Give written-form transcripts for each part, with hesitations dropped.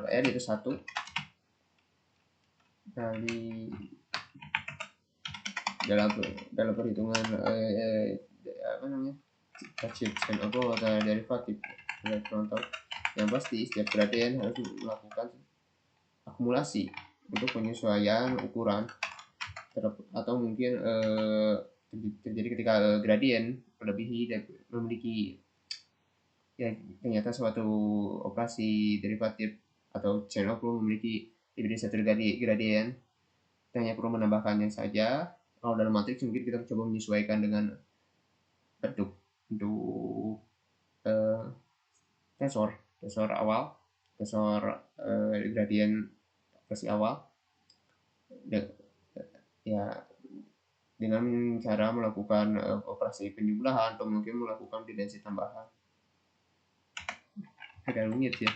terhadap N itu 1 kali dalam perhitungan apa namanya, chain of rule atau derivatif. Yang pasti setiap gradien harus melakukan akumulasi untuk penyesuaian ukuran atau mungkin terjadi ketika gradien melebihi dan memiliki ya ternyata suatu operasi derivatif atau chain of rule memiliki lebih dari satu gradien, kita hanya perlu menambahkannya saja. Kalau dalam matriks mungkin kita coba menyesuaikan dengan bentuk tensor awal, tensor gradien operasi awal ya dengan cara melakukan operasi penjumlahan atau mungkin melakukan dimensi tambahan. Agak rumit ya.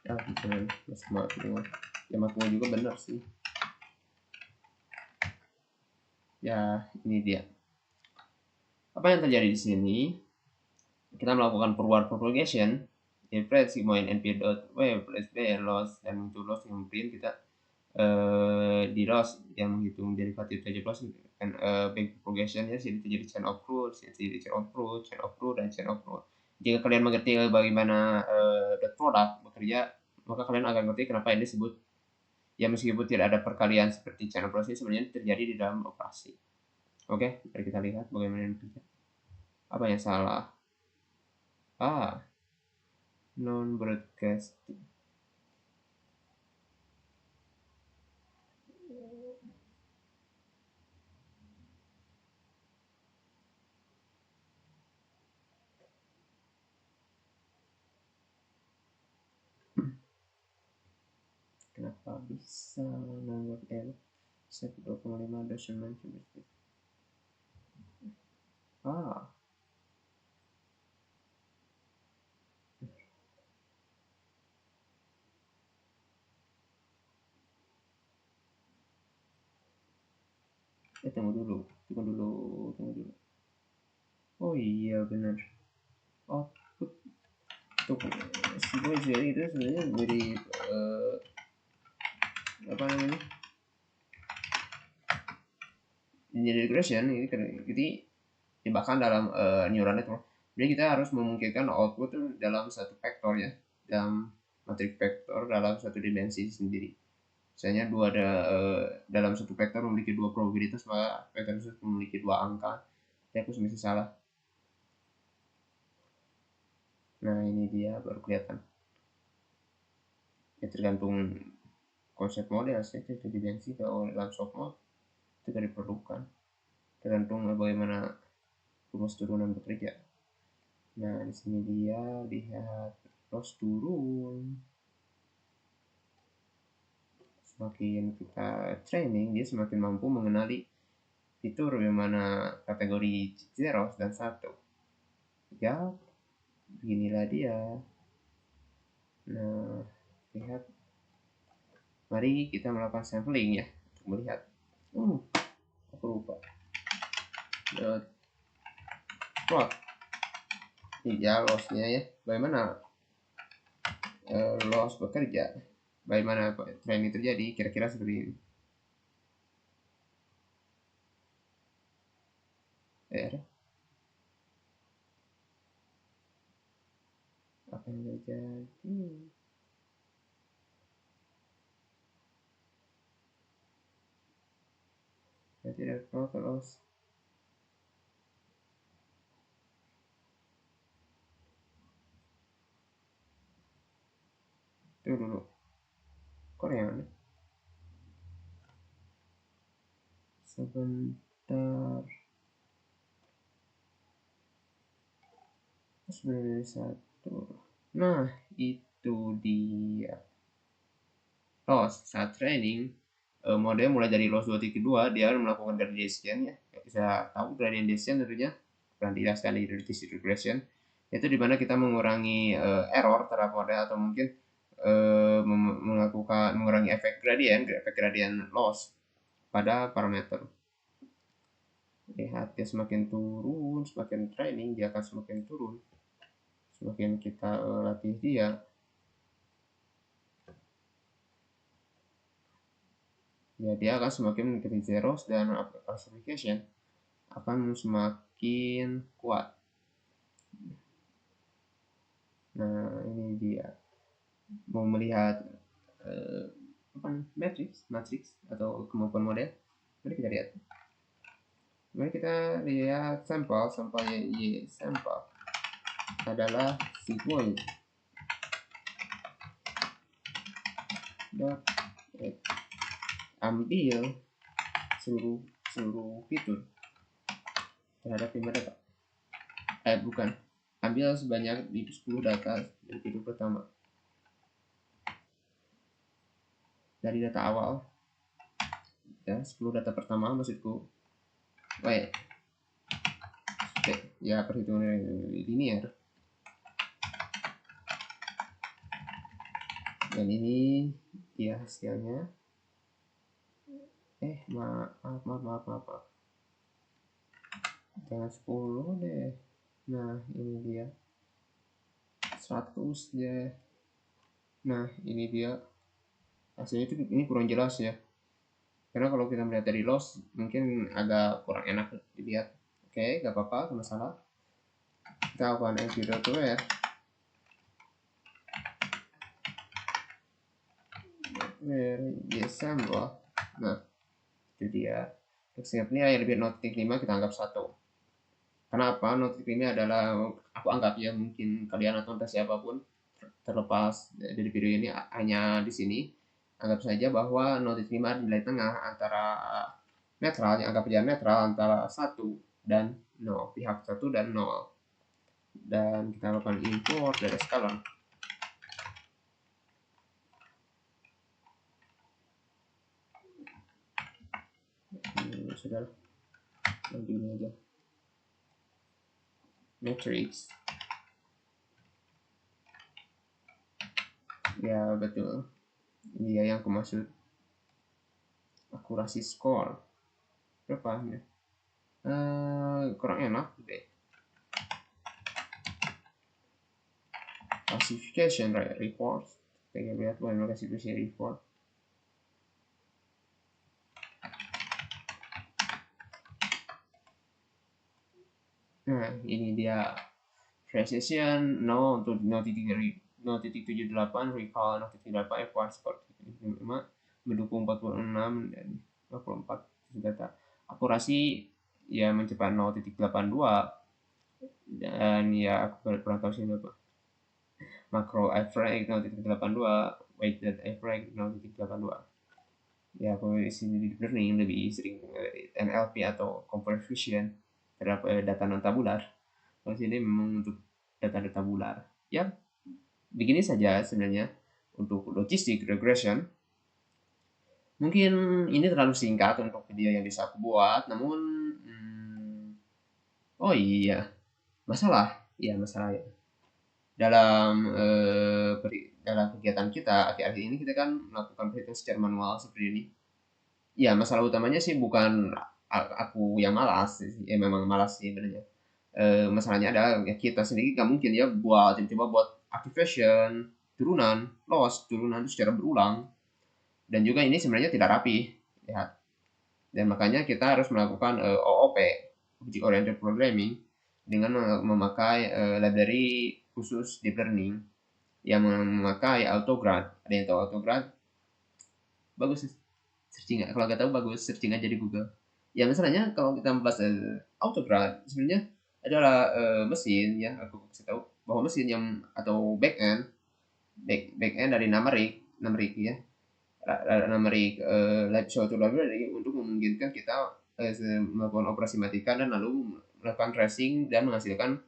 Ya makanya juga benar sih. Ya ini dia. Apa yang terjadi di sini? Kita melakukan forward propagation, inference sigma np dot w plus b loss, dan untuk loss yang print kita di loss yang menghitung derivatif saja plus dan back propagation ya, sini terjadi chain of rule, sini chain of rule, chain of rule, dan chain of rule. Jika kalian mengerti bagaimana dot product bekerja, maka kalian akan mengerti kenapa ini disebut ya, meskipun tidak ada perkalian seperti chain of rule sebenarnya terjadi di dalam operasi. Oke, mari kita lihat bagaimana ini bekerja. Apa yang salah? Non-broadcasting. Kenapa bisa nomor L set 25 decimal cm? Tunggu dulu. Oh iya benar. Output untuk sebuah jari itu sebenarnya mirip apa namanya? Linear regression ini bahkan dalam neural network. Jadi kita harus memungkinkan output itu dalam satu vektor ya, dalam matriks vektor dalam satu dimensi sendiri. Misalnya dalam satu vektor memiliki dua probabilitas, maka vektor tersebut memiliki dua angka. Jadi aku bisa salah. Nah ini dia baru kelihatan. Ya tergantung konsep model sih, itu dimensi kalau dalam soft mode itu tidak diperlukan. Tergantung bagaimana rumus turunan bekerja. Nah di sini dia lihat loss turun. Semakin kita training, dia semakin mampu mengenali fitur bagaimana kategori 0 dan 1. Ya, beginilah dia. Nah, lihat. Mari kita melakukan sampling ya, untuk melihat. Aku lupa. Plot. Ini ya loss-nya ya. Bagaimana loss bekerja? Bagaimana training terjadi? Kira-kira seperti ini. Apa yang terjadi? Tidak loss. Tunggu dulu. Kok yang aneh? Sebentar. 91. Nah, itu dia. Loss saat training, model mulai dari loss 2.2, dia melakukan gradation ya. Bisa tahu gradation tentunya pernah dijelaskan di distributed regression, yaitu dimana kita mengurangi error terhadap model atau mungkin mengurangi efek gradient loss pada parameter. Lihat dia semakin turun, semakin training dia akan semakin turun. Semakin kita latih dia, ya dia akan semakin mengikuti zeros dan classification akan semakin kuat. Nah ini dia, mau melihat matrix atau kemampuan model. Mari kita lihat. Mari kita lihat sampelnya Y. Sampel adalah sigmoid. Ambil seluruh fitur terhadap 5 data. Bukan. Ambil sebanyak 10 data dari fitur pertama. Dari data awal. Ya, 10 data pertama maksudku. Ya perhitungan linear. Dan ini ya hasilnya. Maaf. Jangan 10 deh. Nah, ini dia. 100 deh. Nah, ini dia. Hasilnya itu ini kurang jelas ya. Karena kalau kita melihat dari loss mungkin agak kurang enak dilihat. Oke, gak apa-apa, gak masalah. Kita lakukan np.where sample. Nah, itu dia. Ini yang lebih notik 5 kita anggap 1. Kenapa? Notik ini adalah aku anggap ya, mungkin kalian atau entah siapapun terlepas dari video ini hanya di sini anggap saja bahwa notik 5 nilai tengah antara netral, yang anggap saja netral antara 1 dan 0, pihak 1 dan 0. Dan kita lakukan import dari scalon. Sudah, nanti ini aja matrix. Ya betul, ini dia yang aku maksud. Akurasi score berapa ya? Kurang enak deh. Classification report, kita lihat mana classification report. Nah ini dia precision 0 untuk 0.78, recall 0.8, F1 score 5, mendukung 46 dan 54 data. Akurasi ya mencapai 0.82, dan ya aku kurang tahu sih berapa. Makro average 0.82, weighted average 0.82. Ya aku sini di learning lebih sering NLP atau computer vision terhadap data non tabular. Kalau sini memang untuk data-data tabular. Ya begini saja sebenarnya untuk logistic regression. Mungkin ini terlalu singkat untuk video yang bisa aku buat, namun oh iya, masalah ya dalam kegiatan kita akhir-akhir ini kita kan melakukan perhitungan secara manual seperti ini. Ya masalah utamanya sih bukan aku yang malas, ya memang malas sih sebenarnya. Masalahnya adalah ya kita sendiri nggak mungkin ya coba buat activation turunan loss turunan itu secara berulang, dan juga ini sebenarnya tidak rapi ya, dan makanya kita harus melakukan OOP, Object Oriented Programming, dengan memakai library khusus deep learning yang memakai Autograd. Ada yang tahu Autograd? Bagus searching, kalau nggak tahu bagus searching aja di Google. Ya misalnya kalau kita membahas Autograd sebenarnya adalah mesin ya, aku kasih tahu bahwa mesin yang atau backend dari Numeric ya, Numeric live suatu library untuk memungkinkan kita melakukan operasi matikan dan lalu melakukan tracing dan menghasilkan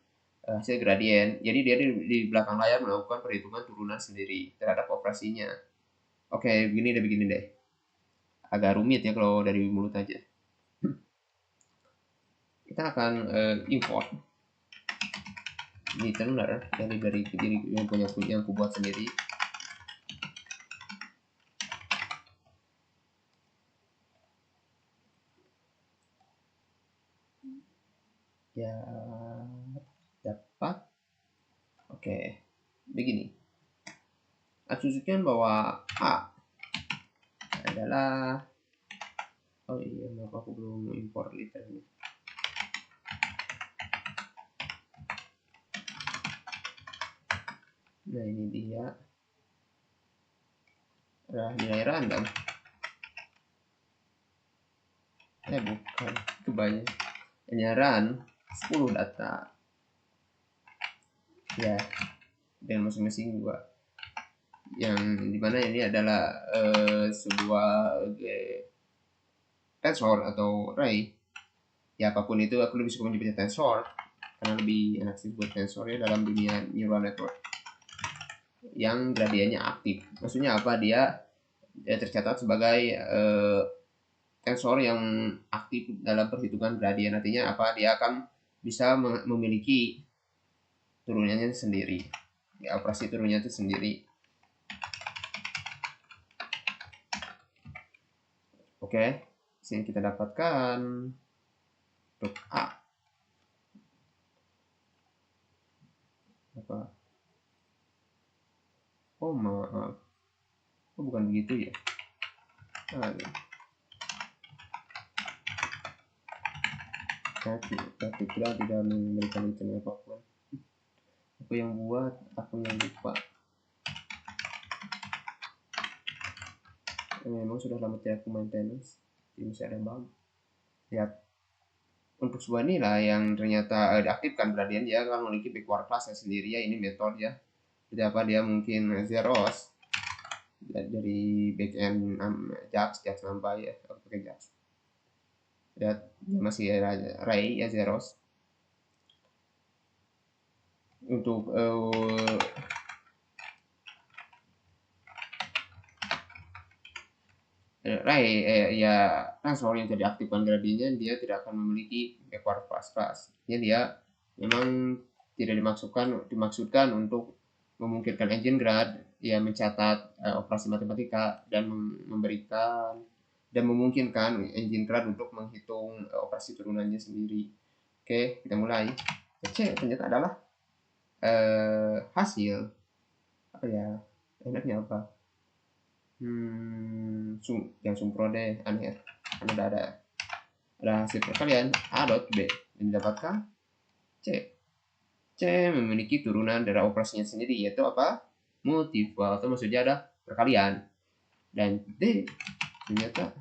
hasil gradien. Jadi dia di belakang layar melakukan perhitungan turunan sendiri terhadap operasinya. Oke, begini deh. Agak rumit ya kalau dari mulut aja. Kita akan import listener dari yang aku buat sendiri. Oke, begini. Asumsikan bahwa A adalah, oh iya, kenapa aku belum import liter ini. Nah, ini dia adalah nilai random. Bukan, kebanyakan hanya run 10 data ya, dan masing-masing juga, yang dimana ini adalah sebuah tensor atau array ya, apapun itu. Aku lebih suka menyebutnya tensor karena lebih enak sih buat tensor ya dalam dunia neural network yang gradiennya aktif. Maksudnya apa? Dia tercatat sebagai tensor yang aktif dalam perhitungan gradien. Artinya apa? Dia akan bisa memiliki turunannya sendiri, ya, operasi turunnya itu sendiri. Oke, sini kita dapatkan untuk A apa? Oh maaf, oh bukan begitu ya. Tapi tidak memberikan hitung apapun. Aku yang buat, aku yang lupa. Memang sudah lama tidak aku maintenance, jadi masih ada bug. Lihat, untuk sebuah nilai yang ternyata diaktifkan gradien, dia akan memiliki backward class sendiri ya. Ini metode ya. Jadi apa? Dia mungkin zeros dari backend JAX nambah ya, aku pakai JAX. Lihat, dia masih array ya, zeros. Untuk array ya, tensor yang tidak aktifkan gradiennya, dia tidak akan memiliki backward class. Dia memang tidak dimaksudkan untuk memungkinkan engine grad ya mencatat operasi matematika dan memberikan dan memungkinkan engine grad untuk menghitung operasi turunannya sendiri. Oke, kita mulai. C ternyata adalah hasil apa ya, enaknya apa, yang sumpro deh, aneh, karena ada hasil perkalian A dot B yang didapatkan C. C memiliki turunan dari operasinya sendiri, yaitu apa? Multiple, atau maksudnya ada perkalian. Dan D ternyata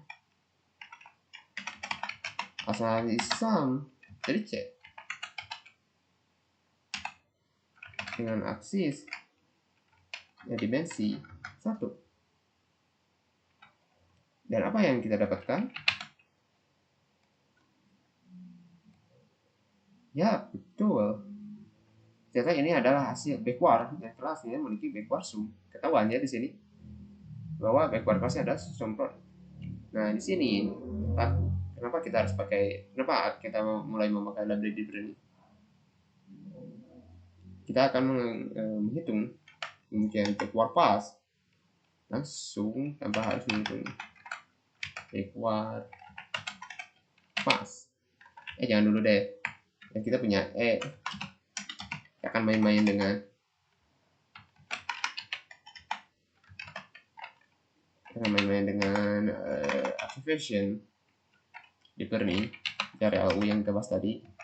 asal sum dari C dengan aksis ya dimensi 1. Dan apa yang kita dapatkan? Ya, betul. Ternyata ini adalah hasil backward, yang telah hasilnya memiliki backward sum. Ketahuan ya di sini bahwa backward class-nya ada sum product. Nah, di sini kenapa kita harus pakai, kenapa kita mulai memakai library ini? Kita akan menghitung kemudian backward class langsung tanpa harus menghitung backward class. Jangan dulu deh. Ya, kita punya akan main-main dengan activation di Perni dari LU yang kita bahas tadi.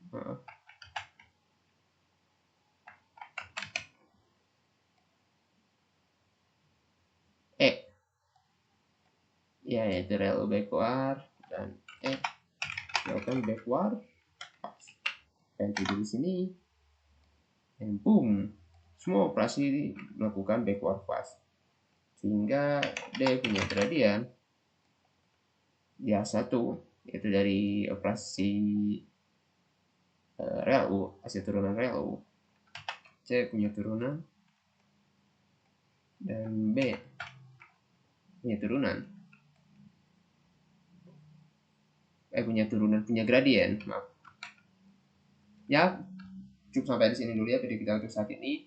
Maaf. Ya, yaitu rel backward dan melakukan backward dan di sini, dan boom, semua operasi melakukan backward pass sehingga D punya gradien ya 1, yaitu dari operasi rel U, hasil turunan rel U. C punya turunan dan B punya turunan, punya gradien, maaf ya. Cukup sampai di sini dulu ya video kita untuk saat ini.